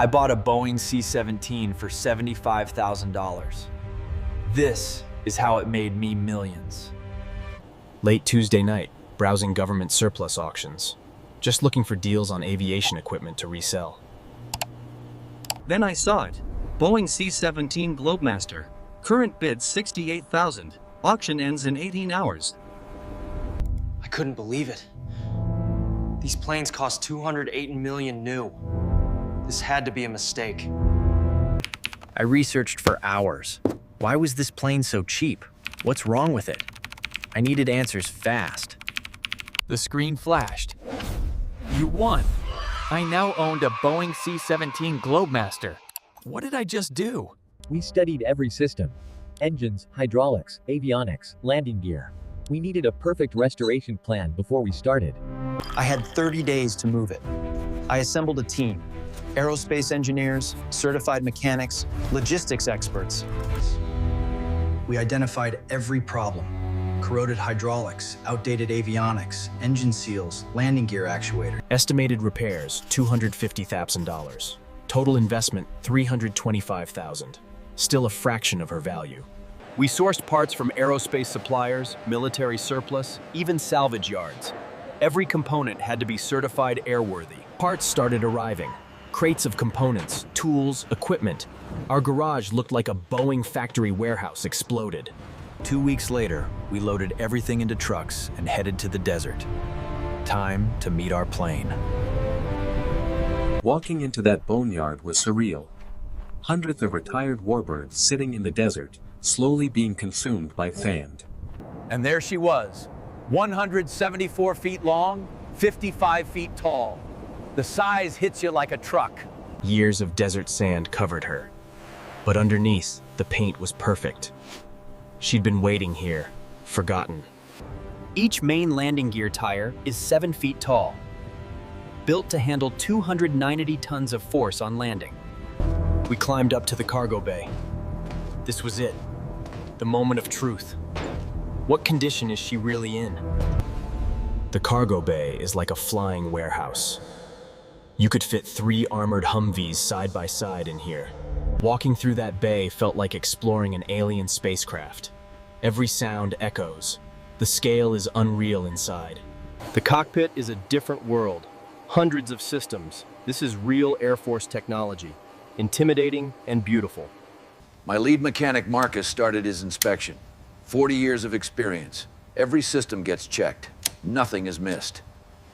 I bought a Boeing C-17 for $75,000. This is how it made me millions. Late Tuesday night, browsing government surplus auctions. Just looking for deals on aviation equipment to resell. Then I saw it. Boeing C-17 Globemaster. Current bid $68,000. Auction ends in 18 hours. I couldn't believe it. These planes cost $208 million new. This had to be a mistake. I researched for hours. Why was this plane so cheap? What's wrong with it? I needed answers fast. The screen flashed. You won! I now owned a Boeing C-17 Globemaster. What did I just do? We studied every system. Engines, hydraulics, avionics, landing gear. We needed a perfect restoration plan before we started. I had 30 days to move it. I assembled a team. Aerospace engineers, certified mechanics, logistics experts. We identified every problem. Corroded hydraulics, outdated avionics, engine seals, landing gear actuators. Estimated repairs, $250,000. Total investment, $325,000. Still a fraction of her value. We sourced parts from aerospace suppliers, military surplus, even salvage yards. Every component had to be certified airworthy. Parts started arriving. Crates of components, tools, equipment. Our garage looked like a Boeing factory warehouse exploded. 2 weeks later, we loaded everything into trucks and headed to the desert. Time to meet our plane. Walking into that boneyard was surreal. Hundreds of retired warbirds sitting in the desert, slowly being consumed by sand. And there she was, 174 feet long, 55 feet tall. The size hits you like a truck. Years of desert sand covered her. But underneath, the paint was perfect. She'd been waiting here, forgotten. Each main landing gear tire is 7 feet tall, built to handle 290 tons of force on landing. We climbed up to the cargo bay. This was it, the moment of truth. What condition is she really in? The cargo bay is like a flying warehouse. You could fit 3 armored Humvees side by side in here. Walking through that bay felt like exploring an alien spacecraft. Every sound echoes. The scale is unreal inside. The cockpit is a different world. Hundreds of systems. This is real Air Force technology. Intimidating and beautiful. My lead mechanic, Marcus, started his inspection. 40 years of experience. Every system gets checked. Nothing is missed.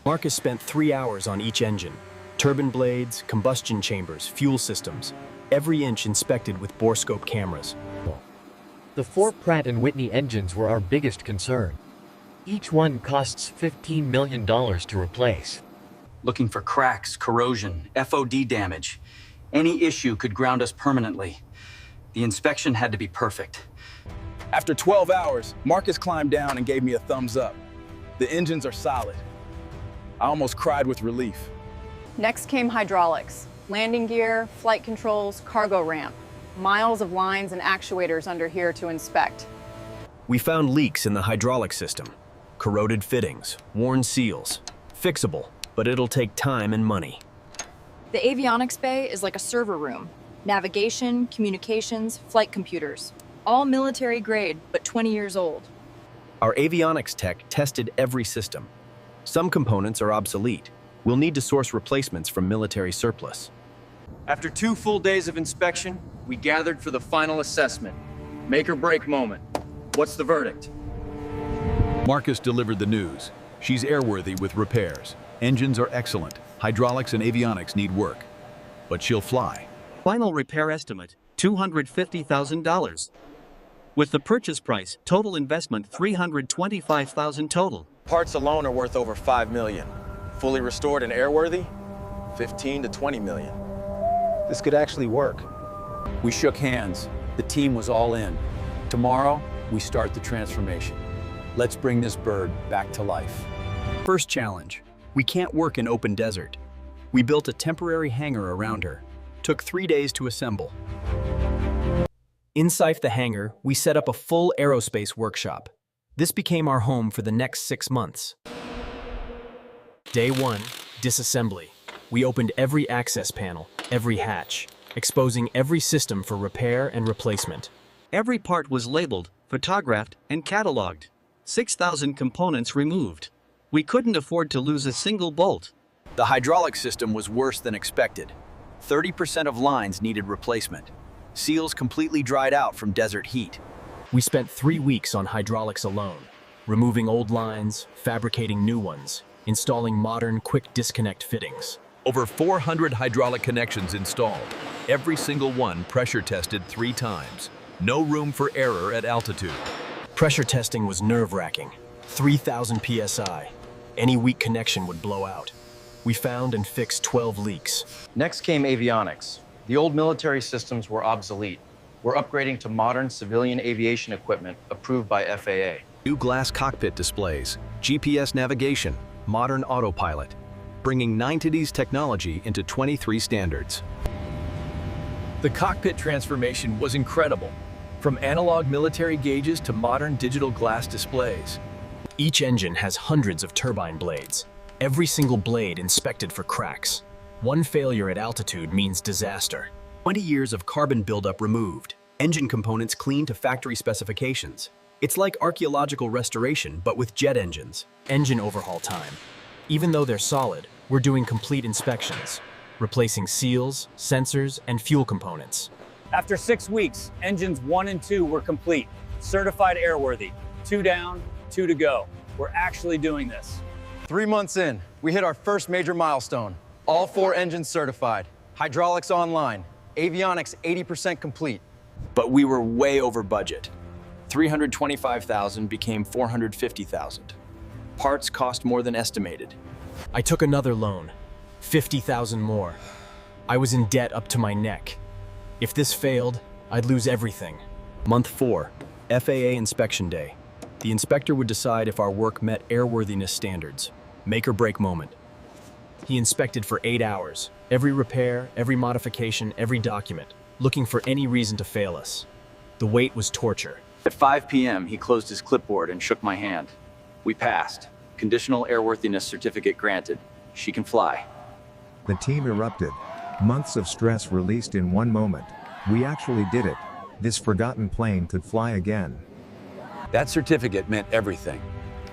Marcus spent 3 hours on each engine. Turbine blades, combustion chambers, fuel systems. Every inch inspected with borescope cameras. The 4 Pratt & Whitney engines were our biggest concern. Each one costs $15 million to replace. Looking for cracks, corrosion, FOD damage. Any issue could ground us permanently. The inspection had to be perfect. After 12 hours, Marcus climbed down and gave me a thumbs up. The engines are solid. I almost cried with relief. Next came hydraulics, landing gear, flight controls, cargo ramp. Miles of lines and actuators under here to inspect. We found leaks in the hydraulic system. Corroded fittings, worn seals. Fixable, but it'll take time and money. The avionics bay is like a server room. Navigation, communications, flight computers. All military grade, but 20 years old. Our avionics tech tested every system. Some components are obsolete. We'll need to source replacements from military surplus. After 2 full days of inspection, we gathered for the final assessment. Make or break moment. What's the verdict? Marcus delivered the news. She's airworthy with repairs. Engines are excellent. Hydraulics and avionics need work. But she'll fly. Final repair estimate, $250,000. With the purchase price, total investment $325,000 total. Parts alone are worth over $5 million. Fully restored and airworthy, $15 to $20 million. This could actually work. We shook hands. The team was all in. Tomorrow, we start the transformation. Let's bring this bird back to life. First challenge. We can't work in open desert. We built a temporary hangar around her. Took 3 days to assemble. Inside the hangar, we set up a full aerospace workshop. This became our home for the next 6 months. Day 1, disassembly. We opened every access panel, every hatch, exposing every system for repair and replacement. Every part was labeled, photographed, and cataloged. 6,000 components removed. We couldn't afford to lose a single bolt. The hydraulic system was worse than expected. 30% of lines needed replacement. Seals completely dried out from desert heat. We spent 3 weeks on hydraulics alone, removing old lines, fabricating new ones, installing modern quick disconnect fittings. Over 400 hydraulic connections installed. Every single one pressure tested 3 times. No room for error at altitude. Pressure testing was nerve-wracking. 3,000 psi. Any weak connection would blow out. We found and fixed 12 leaks. Next came avionics. The old military systems were obsolete. We're upgrading to modern civilian aviation equipment approved by FAA. New glass cockpit displays, GPS navigation, modern autopilot, bringing 9-T's technology into 23 standards. The cockpit transformation was incredible, from analog military gauges to modern digital glass displays. Each engine has hundreds of turbine blades, every single blade inspected for cracks. One failure at altitude means disaster. 20 years of carbon buildup removed, engine components cleaned to factory specifications. It's like archaeological restoration, but with jet engines. Engine overhaul time. Even though they're solid, we're doing complete inspections, replacing seals, sensors, and fuel components. After 6 weeks, engines 1 and 2 were complete, certified airworthy. 2 down, 2 to go. We're actually doing this. 3 months in, we hit our first major milestone. All 4 engines certified, hydraulics online, avionics 80% complete. But we were way over budget. $325,000 became $450,000. Parts cost more than estimated. I took another loan, $50,000 more. I was in debt up to my neck. If this failed, I'd lose everything. Month 4, FAA inspection day. The inspector would decide if our work met airworthiness standards. Make or break moment. He inspected for 8 hours, every repair, every modification, every document, looking for any reason to fail us. The wait was torture. At 5 p.m., he closed his clipboard and shook my hand. We passed. Conditional airworthiness certificate granted. She can fly. The team erupted. Months of stress released in one moment. We actually did it. This forgotten plane could fly again. That certificate meant everything,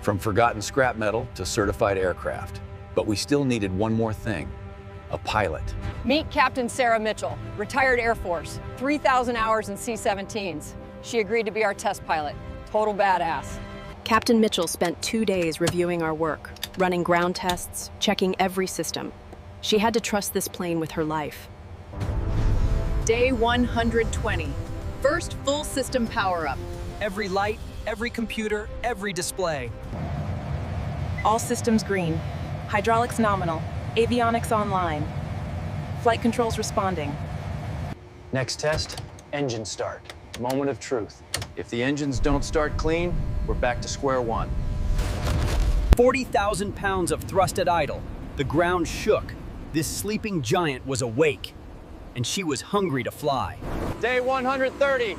from forgotten scrap metal to certified aircraft. But we still needed one more thing, a pilot. Meet Captain Sarah Mitchell, retired Air Force, 3,000 hours in C-17s. She agreed to be our test pilot. Total badass. Captain Mitchell spent 2 days reviewing our work, running ground tests, checking every system. She had to trust this plane with her life. Day 120. First full system power-up. Every light, every computer, every display. All systems green. Hydraulics nominal. Avionics online. Flight controls responding. Next test, engine start. Moment of truth. If the engines don't start clean, we're back to square one. 40,000 pounds of thrust at idle. The ground shook. This sleeping giant was awake, and she was hungry to fly. Day 130.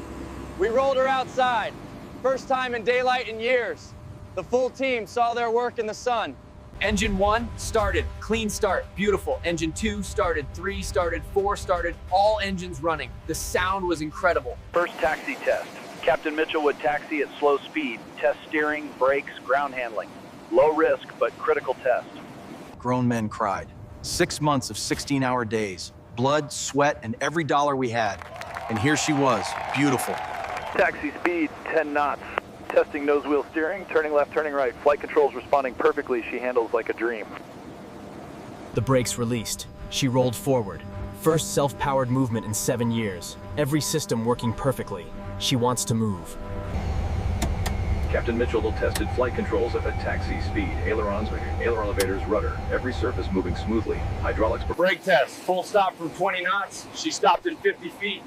We rolled her outside. First time in daylight in years. The full team saw their work in the sun. Engine 1 started, clean start, beautiful. Engine 2 started, 3 started, 4 started, all engines running. The sound was incredible. First taxi test. Captain Mitchell would taxi at slow speed, test steering, brakes, ground handling. Low risk, but critical test. Grown men cried. 6 months of 16-hour days. Blood, sweat, and every dollar we had. And here she was, beautiful. Taxi speed, 10 knots. Testing nose wheel steering, turning left, turning right. Flight controls responding perfectly. She handles like a dream. The brakes released. She rolled forward. First self-powered movement in 7 years. Every system working perfectly. She wants to move. Captain Mitchell tested flight controls at taxi speed, ailerons, aileron elevators, rudder, every surface moving smoothly, hydraulics. Brake test, full stop from 20 knots. She stopped in 50 feet.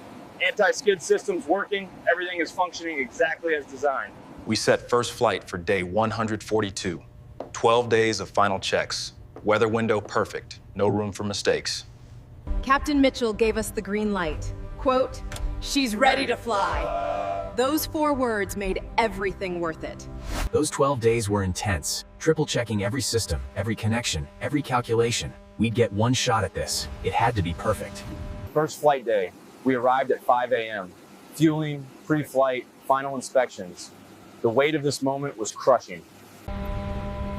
Anti-skid system's working. Everything is functioning exactly as designed. We set first flight for day 142. 12 days of final checks. Weather window perfect. No room for mistakes. Captain Mitchell gave us the green light. Quote, "She's ready to fly." Those 4 words made everything worth it. Those 12 days were intense, triple-checking every system, every connection, every calculation. We'd get one shot at this. It had to be perfect. First flight day, we arrived at 5 a.m. Fueling, pre-flight, final inspections. The weight of this moment was crushing.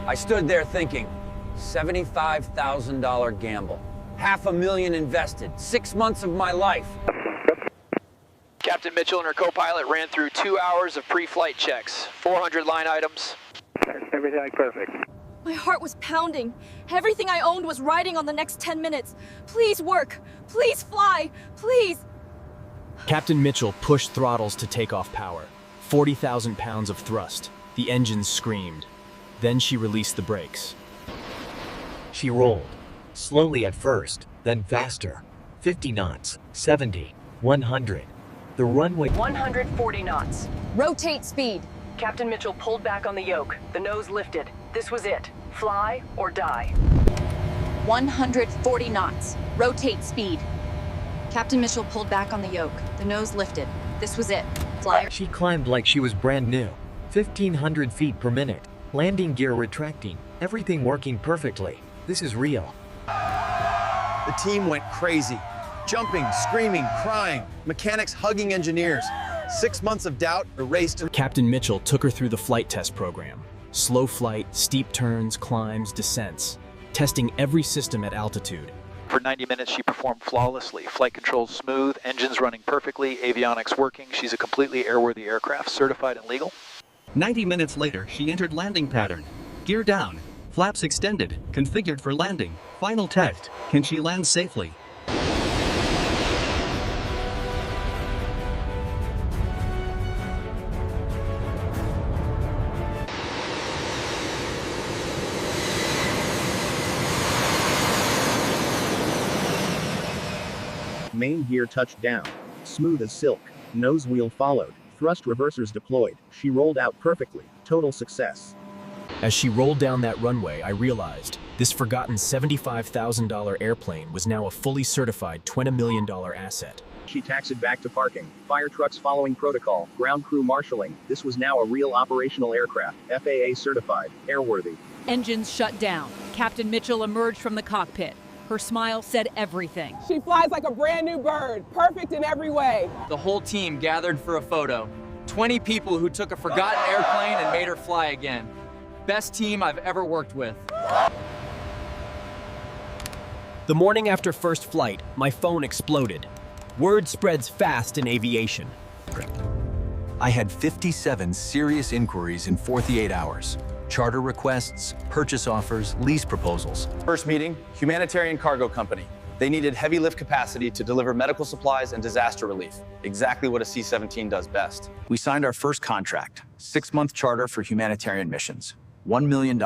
I stood there thinking, $75,000 gamble. $500,000 invested, 6 months of my life. Captain Mitchell and her co-pilot ran through 2 hours of pre-flight checks, 400 line items. Everything perfect. My heart was pounding. Everything I owned was riding on the next 10 minutes. Please work. Please fly. Please. Captain Mitchell pushed throttles to take off power. 40,000 pounds of thrust. The engines screamed. Then she released the brakes. She rolled. Slowly at first, then faster. 50 knots, 70, 100. The runway... 140 knots. Rotate speed. Captain Mitchell pulled back on the yoke. The nose lifted. This was it. Fly or die. 140 knots. Rotate speed. Captain Mitchell pulled back on the yoke. The nose lifted. This was it. Fly. She climbed like she was brand new. 1,500 feet per minute. Landing gear retracting. Everything working perfectly. This is real. The team went crazy. Jumping, screaming, crying. Mechanics hugging engineers. 6 months of doubt erased. Captain Mitchell took her through the flight test program. Slow flight, steep turns, climbs, descents. Testing every system at altitude. For 90 minutes, she performed flawlessly. Flight controls smooth, engines running perfectly, avionics working. She's a completely airworthy aircraft, certified and legal. 90 minutes later, she entered landing pattern. Gear down. Flaps extended. Configured for landing. Final test. Can she land safely? Main gear touched down. Smooth as silk. Nose wheel followed. Thrust reversers deployed. She rolled out perfectly. Total success. As she rolled down that runway, I realized this forgotten $75,000 airplane was now a fully certified $20 million asset. She taxied back to parking. Fire trucks following protocol. Ground crew marshaling. This was now a real operational aircraft. FAA certified. Airworthy. Engines shut down. Captain Mitchell emerged from the cockpit. Her smile said everything. She flies like a brand new bird, perfect in every way. The whole team gathered for a photo. 20 people who took a forgotten airplane and made her fly again. Best team I've ever worked with. The morning after first flight, my phone exploded. Word spreads fast in aviation. I had 57 serious inquiries in 48 hours. Charter requests, purchase offers, lease proposals. First meeting, humanitarian cargo company. They needed heavy lift capacity to deliver medical supplies and disaster relief. Exactly what a C-17 does best. We signed our first contract, 6-month charter for humanitarian missions, $1 million.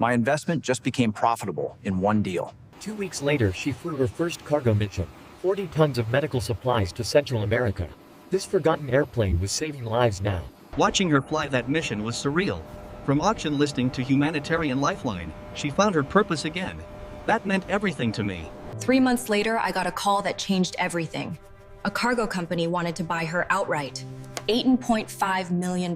My investment just became profitable in one deal. 2 weeks later, she flew her first cargo mission, 40 tons of medical supplies to Central America. This forgotten airplane was saving lives now. Watching her fly that mission was surreal. From auction listing to humanitarian lifeline, she found her purpose again. That meant everything to me. 3 months later, I got a call that changed everything. A cargo company wanted to buy her outright. $18.5 million.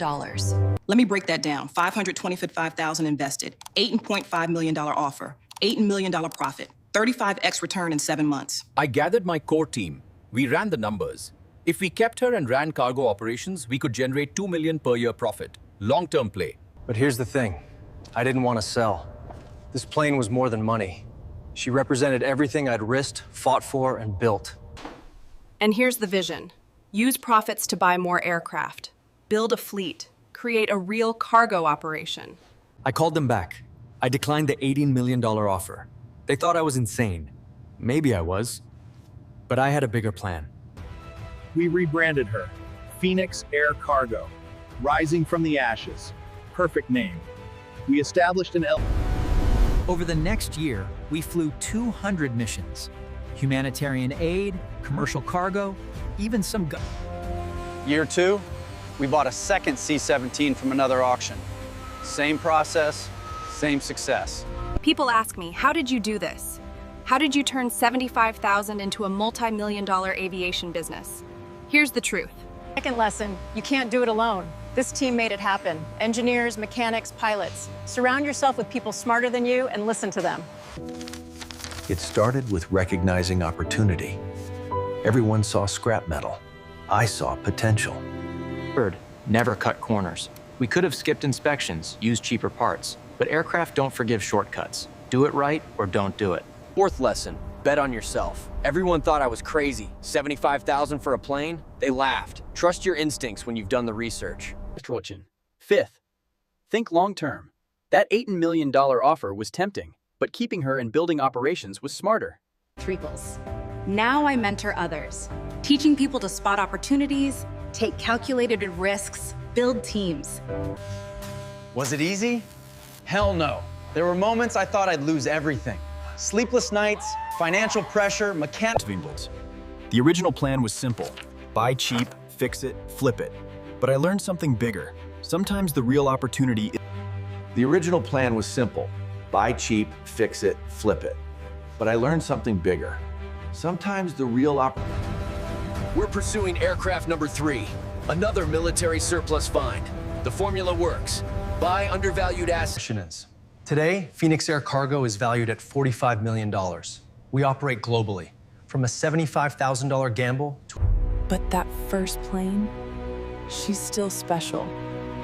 Let me break that down. $525,000 invested, $18.5 million offer, $8 million profit, 35x return in 7 months. I gathered my core team. We ran the numbers. If we kept her and ran cargo operations, we could generate $2 million per year profit. Long-term play. But here's the thing. I didn't want to sell. This plane was more than money. She represented everything I'd risked, fought for, and built. And here's the vision. Use profits to buy more aircraft. Build a fleet. Create a real cargo operation. I called them back. I declined the $18 million offer. They thought I was insane. Maybe I was. But I had a bigger plan. We rebranded her. Phoenix Air Cargo. Rising from the ashes. Perfect name. We established an Over the next year, we flew 200 missions. Humanitarian aid, commercial cargo, even some Year 2, we bought a second C-17 from another auction. Same process, same success. People ask me, how did you do this? How did you turn $75,000 into a multi-million-dollar aviation business? Here's the truth. Second lesson, you can't do it alone. This team made it happen. Engineers, mechanics, pilots. Surround yourself with people smarter than you and listen to them. It started with recognizing opportunity. Everyone saw scrap metal. I saw potential. Third, never cut corners. We could have skipped inspections, used cheaper parts, but aircraft don't forgive shortcuts. Do it right or don't do it. Fourth lesson, bet on yourself. Everyone thought I was crazy. $75,000 for a plane? They laughed. Trust your instincts when you've done the research. Fifth, think long-term. That $8 million offer was tempting, but keeping her in building operations was smarter. Treacles. Now I mentor others, teaching people to spot opportunities, take calculated risks, build teams. Was it easy? Hell no. There were moments I thought I'd lose everything. Sleepless nights, financial pressure, The original plan was simple. Buy cheap, fix it, flip it. But I learned something bigger. Sometimes the real opportunity is... The original plan was simple. Buy cheap, fix it, flip it. But I learned something bigger. Sometimes the real We're pursuing aircraft number 3, another military surplus find. The formula works. Buy undervalued assets. Today, Phoenix Air Cargo is valued at $45 million. We operate globally, from a $75,000 gamble to... But that first plane, she's still special.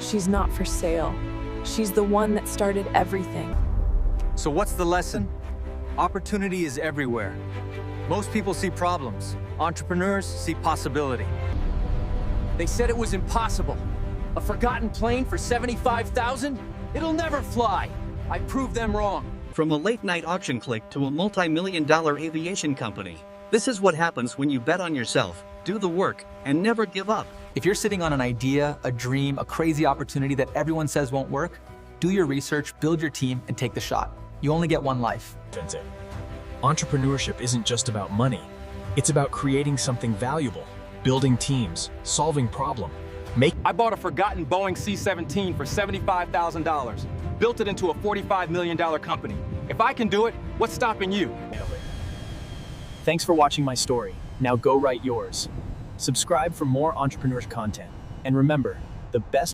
She's not for sale. She's the one that started everything. So what's the lesson? Opportunity is everywhere. Most people see problems. Entrepreneurs see possibility. They said it was impossible. A forgotten plane for $75,000? It'll never fly. I proved them wrong. From a late-night auction click to a multi-million-dollar aviation company. This is what happens when you bet on yourself, do the work, and never give up. If you're sitting on an idea, a dream, a crazy opportunity that everyone says won't work, do your research, build your team, and take the shot. You only get one life. Entrepreneurship isn't just about money. It's about creating something valuable, building teams, solving problems. I bought a forgotten Boeing C-17 for $75,000. Built it into a $45 million company. If I can do it, what's stopping you? Thanks for watching my story. Now go write yours. Subscribe for more entrepreneurs content. And remember, the best